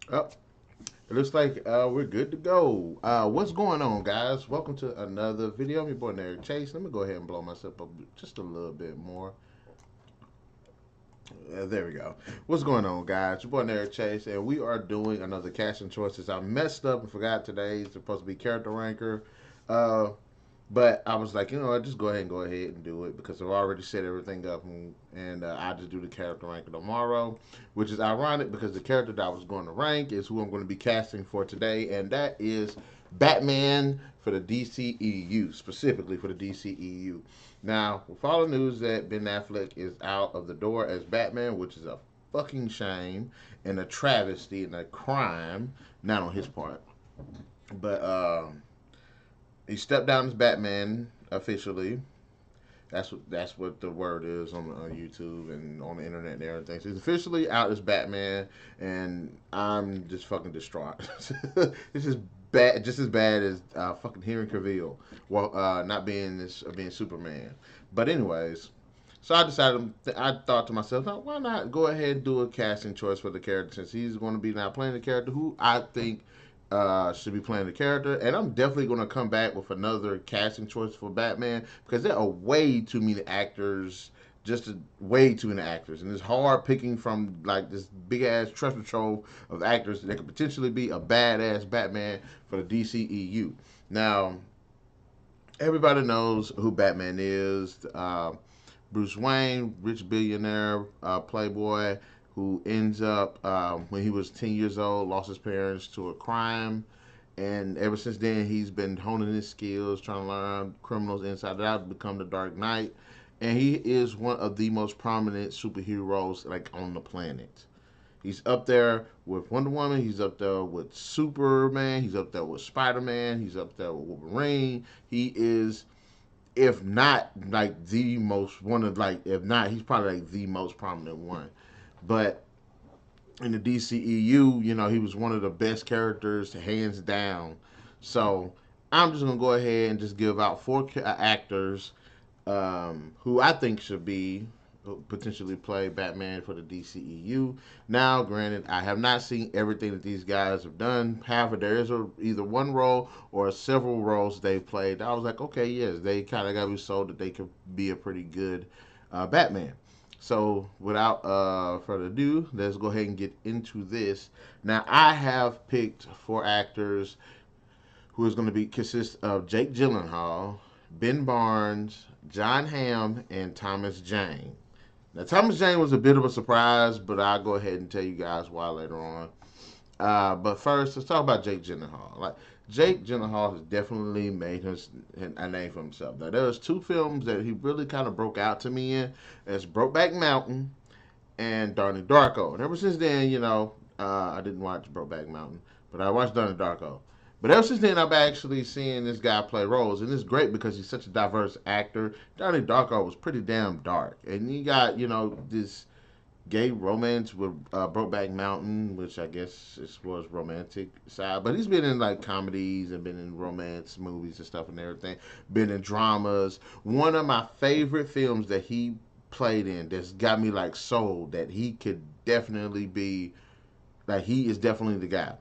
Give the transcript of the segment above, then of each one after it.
Oh, it looks like we're good to go. What's going on, guys? Welcome to another video. I'm your boy NarikChase. Let me go ahead and blow myself up just a little bit more. There we go. What's going on, guys? Your boy NarikChase, and we are doing another casting choices. I messed up and forgot today. It's supposed to be character ranker. Uh, But I was like, you know what, just go ahead and do it because I've already set everything up, and I just do the character ranking tomorrow, which is ironic because the character that I was going to rank is who I'm going to be casting for today, and that is Batman for the DCEU, specifically for the DCEU. Now, with all the news that Ben Affleck is out of the door as Batman, which is a fucking shame and a travesty and a crime, not on his part, but he stepped down as Batman officially. That's what the word is on YouTube and on the internet and everything. So he's officially out as Batman, and I'm just fucking distraught. This is bad, just as bad as fucking Henry Cavill, well, not being being Superman. But anyways, so I decided. I thought to myself, "Oh, why not go ahead and do a casting choice for the character since he's going to be now playing the character who I think should be playing the character." And I'm definitely going to come back with another casting choice for Batman because there are way too many actors, way too many actors, and it's hard picking from like this big ass treasure trove of actors that could potentially be a badass Batman for the DCEU. Now, everybody knows who Batman is. Bruce Wayne, rich billionaire, playboy, who ends up when he was 10 years old, lost his parents to a crime, and ever since then he's been honing his skills, trying to learn criminals inside and out, to become the Dark Knight, and he is one of the most prominent superheroes like on the planet. He's up there with Wonder Woman. He's up there with Superman. He's up there with Spider Man. He's up there with Wolverine. He is, if not like the most one of like, if not, he's probably like the most prominent one. But in the DCEU, you know, he was one of the best characters, hands down. So I'm just gonna go ahead and just give out four actors who I think should be potentially play Batman for the DCEU. Now, granted, I have not seen everything that these guys have done. However, there is either one role or several roles they've played. I was like, okay, yes, they kind of got me sold that they could be a pretty good Batman. So, without further ado, let's go ahead and get into this. Now, I have picked four actors who is going to be consist of Jake Gyllenhaal, Ben Barnes, Jon Hamm, and Thomas Jane. Now, Thomas Jane was a bit of a surprise, but I'll go ahead and tell you guys why later on. But first, let's talk about Jake Gyllenhaal. Like, Jake Gyllenhaal has definitely made a name for himself. Now, there's two films that he really kind of broke out to me in. It's Brokeback Mountain and Donnie Darko. And ever since then, you know, I didn't watch Brokeback Mountain, but I watched Donnie Darko. But ever since then, I've actually seen this guy play roles, and it's great because he's such a diverse actor. Donnie Darko was pretty damn dark, and you got, you know, this gay romance with Brokeback Mountain, which I guess was romantic side. But he's been in like comedies and been in romance movies and stuff and everything. Been in dramas. One of my favorite films that he played in that's got me like sold that he could definitely be, like, he is definitely the guy.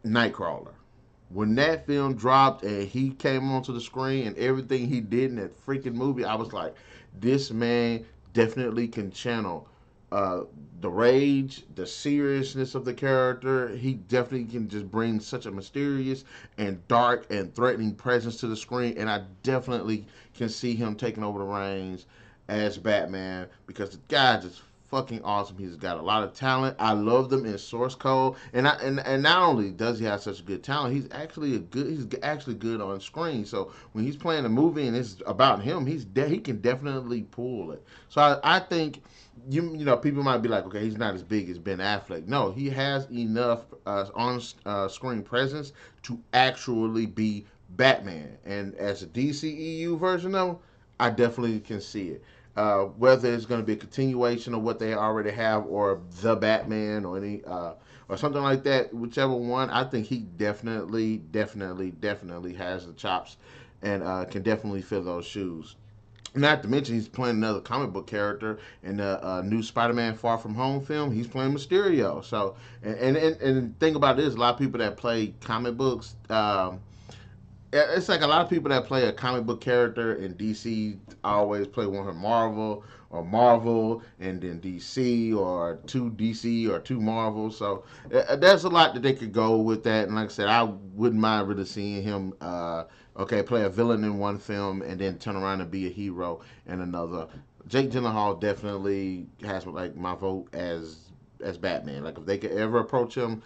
Nightcrawler. When that film dropped and he came onto the screen and everything he did in that freaking movie, I was like, this man definitely can channel uh, the rage, the seriousness of the character. He definitely can just bring such a mysterious and dark and threatening presence to the screen. And I definitely can see him taking over the reins as Batman because the guy just fucking awesome. He's got a lot of talent. I love them in source code, and not only does he have such a good talent, he's actually good on screen. So when he's playing a movie and it's about him, he can definitely pull it. So I think you know, people might be like, okay, he's not as big as Ben Affleck. No, he has enough on screen presence to actually be Batman. And as a DCEU version of him, I definitely can see it. Whether it's going to be a continuation of what they already have, or the Batman, or any, or something like that, whichever one, I think he definitely has the chops and can definitely fill those shoes. Not to mention, he's playing another comic book character in the new Spider-Man Far From Home film. He's playing Mysterio. So, and the thing about this, a lot of people that play comic books, it's like a lot of people that play a comic book character in DC always play one from Marvel and then DC or two DC or two Marvel. So there's a lot that they could go with that. And like I said, I wouldn't mind really seeing him. Okay, play a villain in one film and then turn around and be a hero in another. Jake Gyllenhaal definitely has like my vote as Batman. Like if they could ever approach him,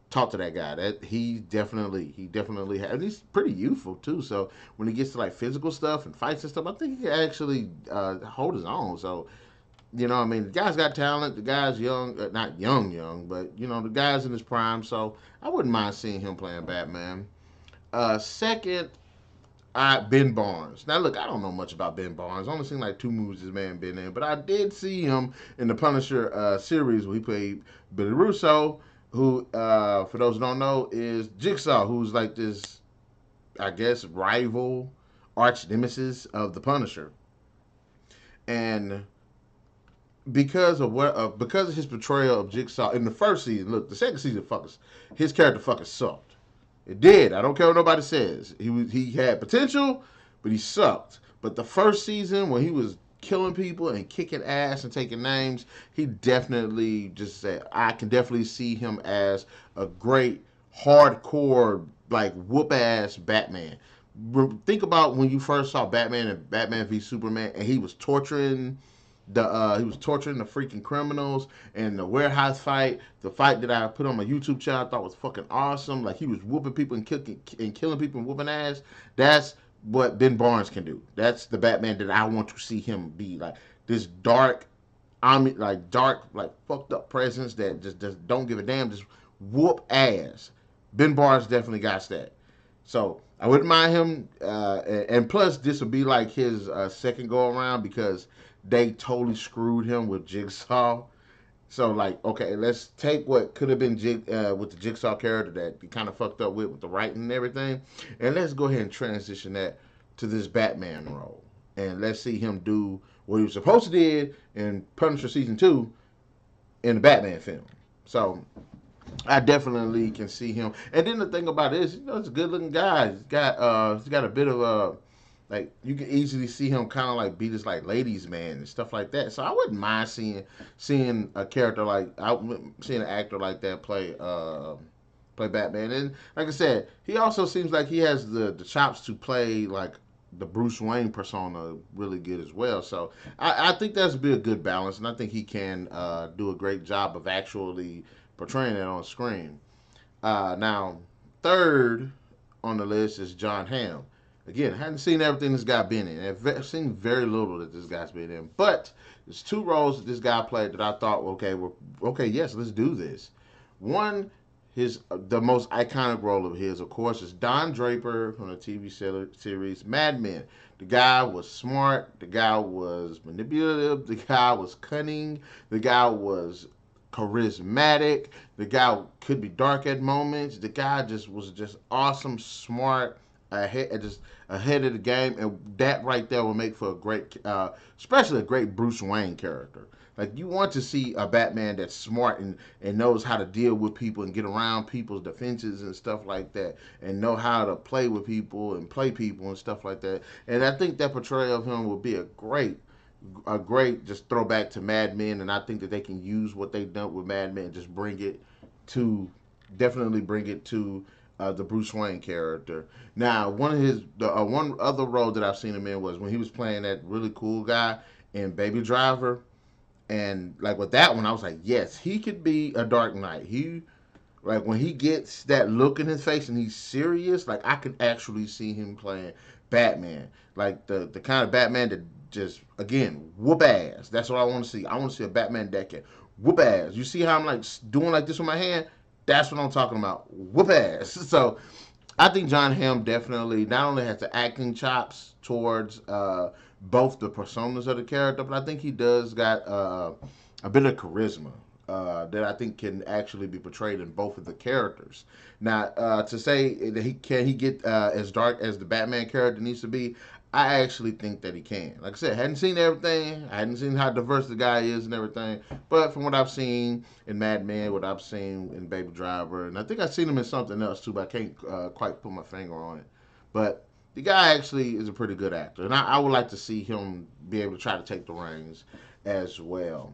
talk to that guy. That he definitely and he's pretty youthful too. So when he gets to like physical stuff and fights and stuff, I think he can actually hold his own. So I mean, the guy's got talent. The guy's young, not young, but the guy's in his prime. So I wouldn't mind seeing him playing Batman. Second, Ben Barnes. Now, look, I don't know much about Ben Barnes. I only seen like two movies this man been in, but I did see him in the Punisher series where he played Billy Russo, who, for those who don't know, is Jigsaw, who's like this, I guess, rival arch nemesis of the Punisher. And because of his portrayal of Jigsaw in the first season, look, the second season, his character fucking sucked. It did. I don't care what nobody says. He had potential, but he sucked. But the first season when he was killing people and kicking ass and taking names, he definitely just said I can definitely see him as a great hardcore like whoop ass Batman. Think about when you first saw Batman and Batman v Superman, and he was torturing the freaking criminals, and the warehouse fight, the fight that I put on my YouTube channel, I thought was fucking awesome. Like he was whooping people and killing people and whooping ass. That's what Ben Barnes can do. That's the Batman that I want to see him be. Like this dark, like fucked up presence that just don't give a damn, just whoop ass. Ben Barnes definitely got that. So I wouldn't mind him. And plus, this would be like his second go around because they totally screwed him with Jigsaw. So like, okay, let's take what could have been with the Jigsaw character that he kind of fucked up with the writing and everything, and let's go ahead and transition that to this Batman role, and let's see him do what he was supposed to do in Punisher season 2 in the Batman film. So I definitely can see him. And then the thing about it is, he's a good looking guy. He's got a bit of a like you can easily see him kind of like be this like ladies man and stuff like that. So I wouldn't mind seeing a character like seeing an actor like that play Batman. And like I said, he also seems like he has the chops to play like the Bruce Wayne persona really good as well. So I think that's be a good balance, and I think he can do a great job of actually portraying it on screen. Now, third on the list is Jon Hamm. Again, I hadn't seen everything this guy been in. I've seen very little that this guy's been in. But there's two roles that this guy played that I thought, okay, yes, let's do this. One, the most iconic role of his, of course, is Don Draper from the TV series Mad Men. The guy was smart. The guy was manipulative. The guy was cunning. The guy was charismatic. The guy could be dark at moments. The guy was just awesome, smart, ahead of the game, and that right there will make for a great, especially a great Bruce Wayne character. Like you want to see a Batman that's smart and knows how to deal with people and get around people's defenses and stuff like that, and know how to play with people and play people and stuff like that. And I think that portrayal of him will be a great just throwback to Mad Men, and I think that they can use what they've done with Mad Men and just to definitely bring it to the Bruce Wayne character. Now, one other role that I've seen him in was when he was playing that really cool guy in Baby Driver, and like with that one, I was like, yes, he could be a Dark Knight. He like when he gets that look in his face and he's serious, like I could actually see him playing Batman, like the kind of Batman that just again whoop ass. That's what I want to see. I want to see a Batman that can whoop ass. You see how I'm like doing like this with my hand? That's what I'm talking about. Whoop ass. So I think Jon Hamm definitely not only has the acting chops towards both the personas of the character, but I think he does got a bit of charisma that I think can actually be portrayed in both of the characters. Now, to say that he get as dark as the Batman character needs to be, I actually think that he can. Like I said, I hadn't seen everything. I hadn't seen how diverse the guy is and everything. But from what I've seen in Mad Men, what I've seen in Baby Driver, and I think I've seen him in something else too, but I can't quite put my finger on it. But the guy actually is a pretty good actor, and I would like to see him be able to try to take the reins as well.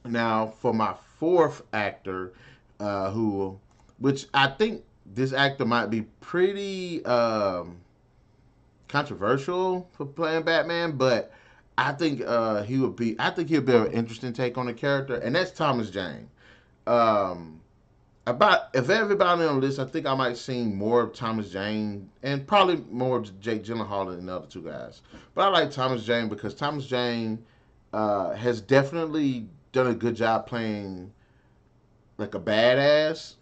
Now, for my fourth actor, who, which I think this actor might be pretty controversial for playing Batman, but I think he would be. I think he'll be an interesting take on the character, and that's Thomas Jane. Um, about if everybody on the list, I think I might sing more of Thomas Jane and probably more of Jake Gyllenhaal than the other two guys. But I like Thomas Jane because Thomas Jane has definitely done a good job playing like a badass.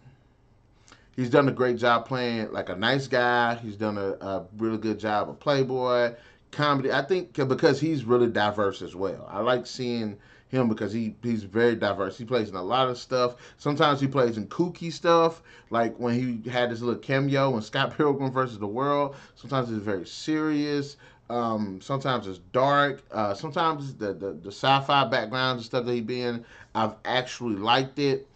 He's done a great job playing like a nice guy. He's done a really good job of playboy comedy. I think because he's really diverse as well. I like seeing him because he's very diverse. He plays in a lot of stuff. Sometimes he plays in kooky stuff, like when he had this little cameo in Scott Pilgrim versus the World. Sometimes it's very serious. Sometimes it's dark. Sometimes the sci-fi backgrounds and stuff that he be in, I've actually liked it.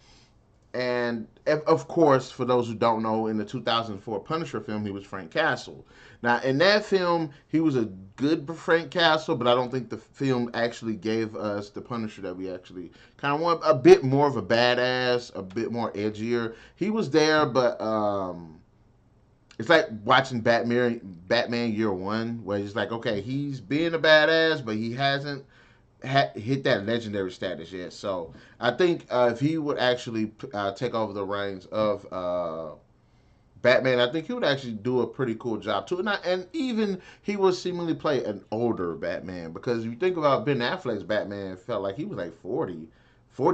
And of course, for those who don't know, in the 2004 Punisher film, he was Frank Castle. Now, in that film, he was a good Frank Castle, but I don't think the film actually gave us the Punisher that we actually kind of want. A bit more of a badass, a bit more edgier. He was there, but it's like watching Batman Year One, where he's like, okay, he's being a badass, but he hasn't hit that legendary status yet. So I think if he would actually take over the reins of Batman, I think he would actually do a pretty cool job too. And even he would seemingly play an older Batman because if you think about Ben Affleck's Batman, it felt like he was like 40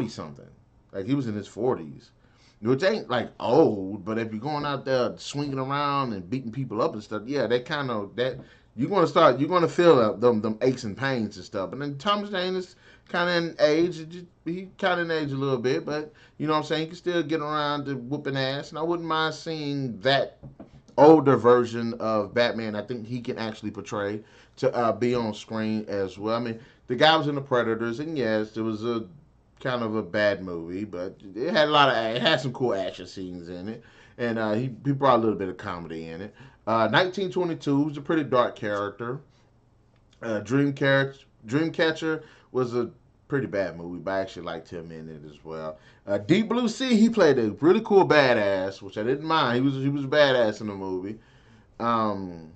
something. Like he was in his 40s. Which ain't like old, but if you're going out there swinging around and beating people up and stuff, yeah, that kind of that you're gonna feel them aches and pains and stuff. And then Thomas Jane is kind of in age, he kind of in age a little bit, but you know what I'm saying, he can still get around to whooping ass, and I wouldn't mind seeing that older version of Batman. I think he can actually portray to be on screen as well. I mean, the guy was in the Predators, and yes, it was a kind of a bad movie, but it had some cool action scenes in it, and he brought a little bit of comedy in it. 1922 was a pretty dark character. Dreamcatcher was a pretty bad movie, but I actually liked him in it as well. Deep Blue Sea, he played a really cool badass, which I didn't mind. He was a badass in the movie. Um,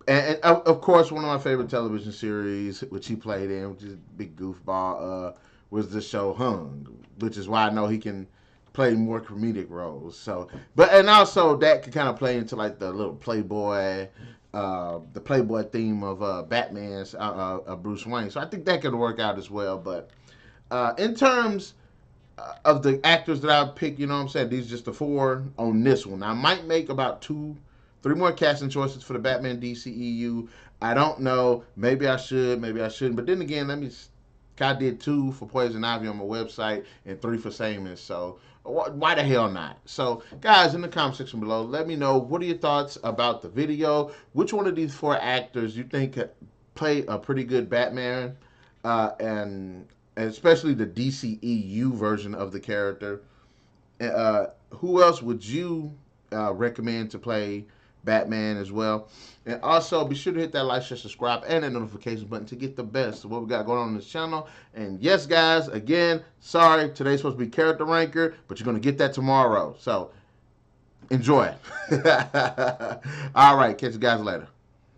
and of course, one of my favorite television series, which he played in, which is a big goofball, was the show Hung, which is why I know he can play more comedic roles. So, but and also that could kind of play into like the little the Playboy theme of Batman's Bruce Wayne. So I think that could work out as well. But in terms of the actors that I picked, you know what I'm saying, these are just the four on this one. I might make about three more casting choices for the Batman DCEU. I don't know. Maybe I should. Maybe I shouldn't. But then again, I did 2 for Poison Ivy on my website and 3 for Samus. So why the hell not? So guys, in the comment section below, let me know what are your thoughts about the video. Which one of these 4 actors you think could play a pretty good Batman, and especially the DCEU version of the character. Who else would you recommend to play Batman as well? And also be sure to hit that like, share, subscribe, and that notification button to get the best of what we got going on this channel. And yes, guys, again, sorry, today's supposed to be character ranker, but you're going to get that tomorrow. So enjoy. All right, catch you guys later.